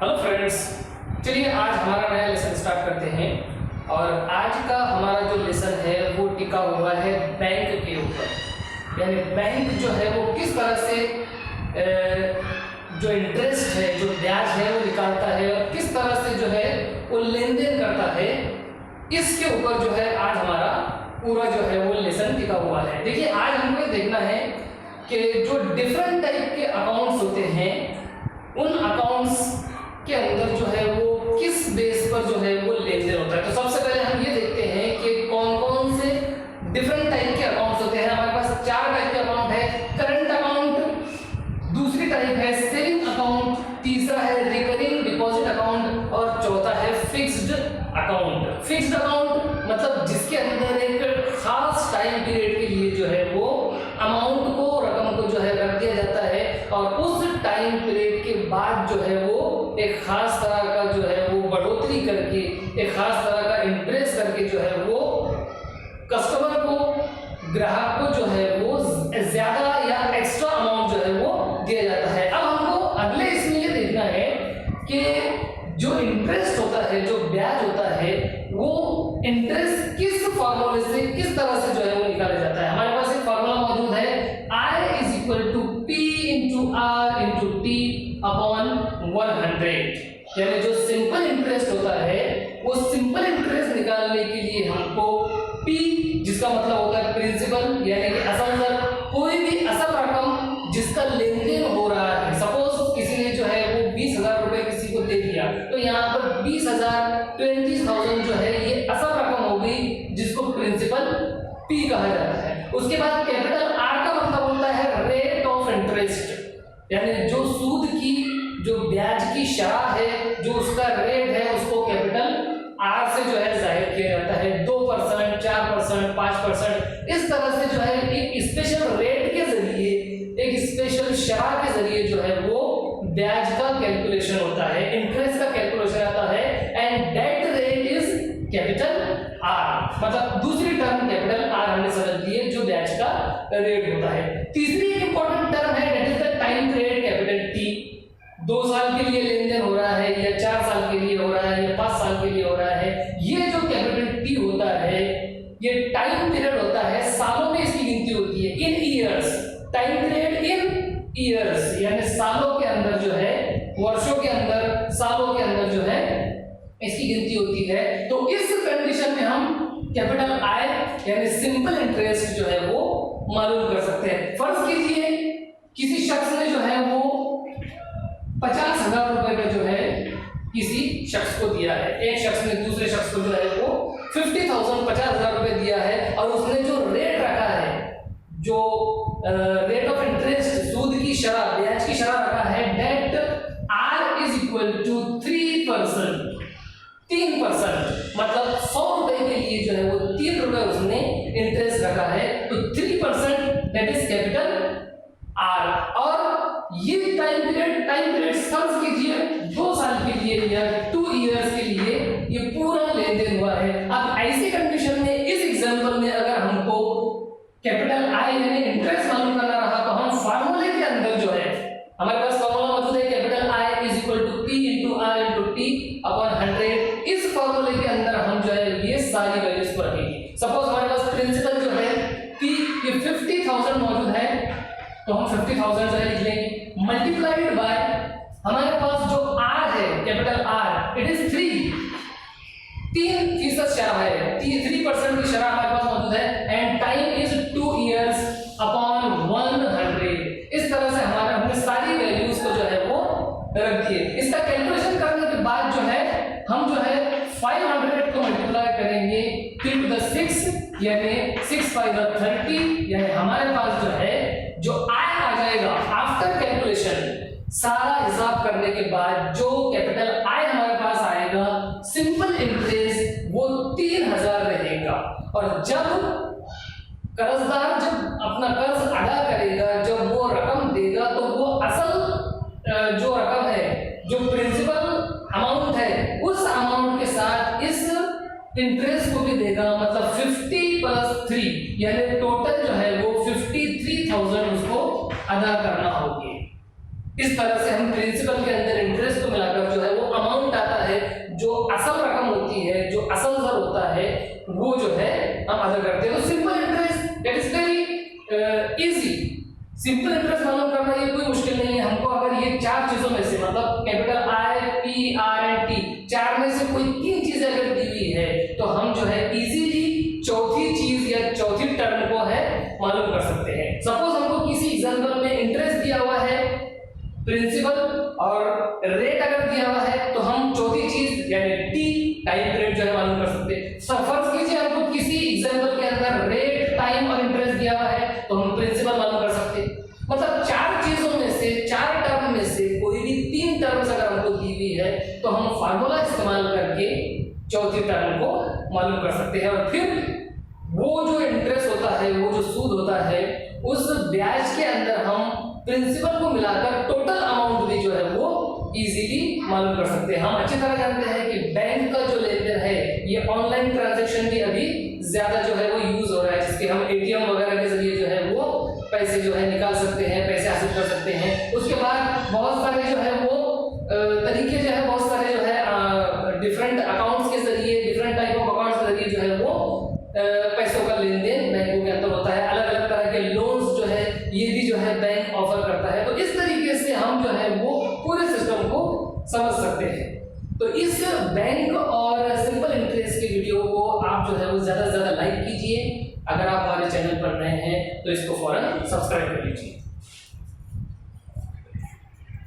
Hello friends, चलिए आज हमारा नया लेसन स्टार्ट करते हैं। और आज का हमारा जो लेसन है वो टिका हुआ है बैंक के ऊपर। यानी बैंक जो है वो किस तरह से जो इंटरेस्ट है, जो ब्याज है वो निकालता है और किस तरह से जो है वो लेन देन करता है, इसके ऊपर जो है आज हमारा पूरा जो है वो लेसन टिका हुआ है। देखिए, आज हमको ये देखना है कि जो डिफरेंट टाइप के अकाउंट्स होते हैं, उन अकाउंट्स के अंदर जो है वो किस बेस पर जो है वो लेन देन होता है। तो सबसे पहले हम ये देखते हैं कि कौन कौन से डिफरेंट टाइप के अकाउंट्स होते हैं। हमारे पास 4 टाइप के अकाउंट है। करंट अकाउंट, दूसरी टाइप है सेविंग अकाउंट, तीसरा है रिकरिंग डिपॉजिट अकाउंट और चौथा है फिक्स्ड अकाउंट। फिक्स्ड अकाउंट मतलब जिसके अंदर एक खास टाइम पीरियड के लिए जो है वो अमाउंट को, रकम को जो है रख दिया जाता है और उस टाइम पीरियड के बाद जो है वो एक खास तरह का जो है वो बढ़ोतरी करके, एक खास तरह का इंटरेस्ट करके जो है वो कस्टमर को, ग्राहक को जो है वो ज्यादा या एक्स्ट्रा अमाउंट जो है वो दिया जाता है। अब हमको अगले इसमें ये देखना है कि जो इंटरेस्ट होता है, जो ब्याज होता है, वो इंटरेस्ट किस फॉर्मूले से, किस तरह से जो है वो निकाला जाता है। हमारे पास एक फॉर्मूला मौजूद है, I is equal to P into R into T upon 100। यानी जो सिंपल इंटरेस्ट होता है, वो सिंपल इंटरेस्ट निकालने के लिए हमको P, जिसका मतलब होता है प्रिंसिपल यानी कि असल दर, कोई भी असल रकम जिसका लेन देन हो रहा है। सपोज किसी ने जो है वो 20,000 रुपए किसी को दे दिया, तो यहाँ पर 20,000 20,000 जो है ये असल रकम हो गई, जिसको प्रिंसिपल P कहा जाता है। उसके बाद कैपिटल R का मतलब होता है रेट ऑफ इंटरेस्ट, यानी जो सूद की, जो ब्याज की शरह है, जो उसका रेट है, उसको कैपिटल R से जो है जाहिर किया जाता है। 2%, 4%, 5%, इस तरह से जो है एक स्पेशल रेट के जरिए, एक स्पेशल शरह के जरिए जो है वो ब्याज का कैलकुलेशन होता है, इंटरेस्ट का कैलकुलेशन आता है। And that rate is capital R, मतलब दूसरी टर्म कैपिटल R हमने समझ ली है, जो ब्याज का रेट होता है। तीसरी एक इंपॉर्टेंट टर्म है, that is the time period capital T। 2 साल के लिए लेन देन हो रहा है या 4 साल के लिए हो रहा है या 5 साल के लिए हो रहा है, ये जो कैपिटल T होता है, ये टाइम पीरियड होता है, सालों में इसकी गिनती होती है, इन years. Time period in years यानी सालों के अंदर जो है, वर्षों के अंदर, सालों के अंदर जो है इसकी गिनती होती है। तो इस कंडीशन में हम कैपिटल I यानी सिंपल इंटरेस्ट जो है वो मालूम कर सकते हैं। फर्ज कीजिए किसी शख्स ने जो है वो 50,000 रुपए का जो है किसी शख्स को दिया है। एक शख्स ने दूसरे शख्स को जो है वो 50,000 50,000 रुपए दिया है और उसने जो रेट रखा है, जो रेट ऑफ इंटरेस्ट, सूद की शरह, ब्याज की शरह रखा है, that R is equal to 3%। 3% मतलब 100 रुपए के लिए जो है वो 3 रुपए उसने इंटरेस्ट रखा है, तो 3% दैट इज कैपिटल R। और ये टाइम पीरियड फर्ज कीजिए 2 साल के लिए या 2 इयर्स के लिए ये पूरा लेन देन हुआ है। अब ऐसी कंडीशन में, इस एग्जांपल में अगर हमको कैपिटल I यानी इंटरेस्ट मालूम करना रहा, तो हम फार्मूले के अंदर जो है, हमारे पास फार्मूला मौजूद है, capital I is equal to P into R into T upon 100। इस फार्मूले के अंदर हम जो है ये सारी वैल्यूज को रखेंगे। सपोज हमारे पास प्रिंसिपल जो है P, ये 50,000 मौजूद है, तो हम 50,000 जो है लिख लेंगे, मल्टीप्लाइड बाय हमारे पास जो R है, कैपिटल R, इट इज 3% शरह है, 3% की शरह हमारे पास मौजूद है। And time is 2 years upon 100। इस तरह से हमने सारी वैल्यूज को जो है वो रख दिए। इसका कैलकुलेशन करने के बाद जो है हम जो है 500 को मल्टीप्लाई करेंगे 3 to the 6 यानी 6 5 30, यानी हमारे पास जो है जो आय आ जाएगा आफ्टर कैलकुलेशन, सारा हिसाब करने के बाद जो कैपिटल I हमारे पास आएगा, सिंपल इंटरेस्ट, वो 3,000 रहेगा। और जब कर्जदार जब अपना कर्ज अदा करेगा, जब वो रकम देगा, तो वो असल जो रकम है, जो प्रिंसिपल अमाउंट है, उस अमाउंट के साथ इस इंटरेस्ट को भी देगा, मतलब 50 + 3 यानी टोटल जो है वो 53,000 उसको अदा करना होगी। इस तरह से हम प्रिंसिपल के अंदर इंटरेस्ट को मिलाकर जो है वो अमाउंट आता है, जो असल रकम होती है, जो असल दर होता है, वो जो है हम अदा करते हैं। तो simple interest that is very easy. Simple interest मालूम करना ये कोई मुश्किल नहीं है। हमको अगर ये चार चीजों में से मतलब capital I, P, R and T, चार में से कोई तीन चीजें अगर दी हुई है तो हम जो है इजीली चौथी चीज या चौथी टर्म को है मालूम कर सकते हैं। सपोज हमको किसी एग्जांपल में इंटरेस्ट दिया हुआ है, प्रिंसिपल और रेट अगर दिया हुआ है तो हम चौथी चीज यानी टी टाइम पीरियड जो है मालूम कर सकते हैं। फर्ज कीजिए हमको किसी एग्जांपल के अंदर रेट, टाइम और इंटरेस्ट दिया हुआ है तो हम प्रिंसिपल मालूम कर सकते हैं। मतलब चार चीजों में से, चार टर्म में से कोई भी तीन टर्म्स अगर हमको दी हुई है तो हम फार्मूला इस्तेमाल करके चौथी टर्म को मालूम कर सकते हैं। और फिर वो जो इंटरेस्ट होता है, वो जो सूद होता है, उस ब्याज के अंदर हम प्रिंसिपल को मिलाकर टोटल अमाउंट भी जो है वो इजीली मालूम कर सकते हैं। हम अच्छी तरह जानते हैं कि बैंक का जो लेन देन है ये ऑनलाइन ट्रांजैक्शन भी अभी ज्यादा जो है वो यूज हो रहा है, जिसके हम एटीएम वगैरह के जरिए जो है वो पैसे जो है निकाल सकते हैं, पैसे हासिल कर सकते हैं। उसके बाद बहुत सारे जो है वो तरीके जो है, बहुत सारे जो है डिफरेंट अकाउंट्स के जरिए, डिफरेंट टाइप ऑफ अकाउंट्स के जरिए जो है वो पैसों का लेन देन बैंकों के अंदर होता है। अलग अलग तरह के लोन्स जो है ये भी जो है बैंक ऑफर करता है। तो इस तरीके से हम जो है वो पूरे सिस्टम को समझ सकते हैं। तो इस बैंक और सिंपल इंटरेस्ट के वीडियो को आप जो है वो ज्यादा से ज्यादा लाइक कीजिए। अगर आप हमारे चैनल पर नए हैं तो इसको फौरन सब्सक्राइब कर लीजिए।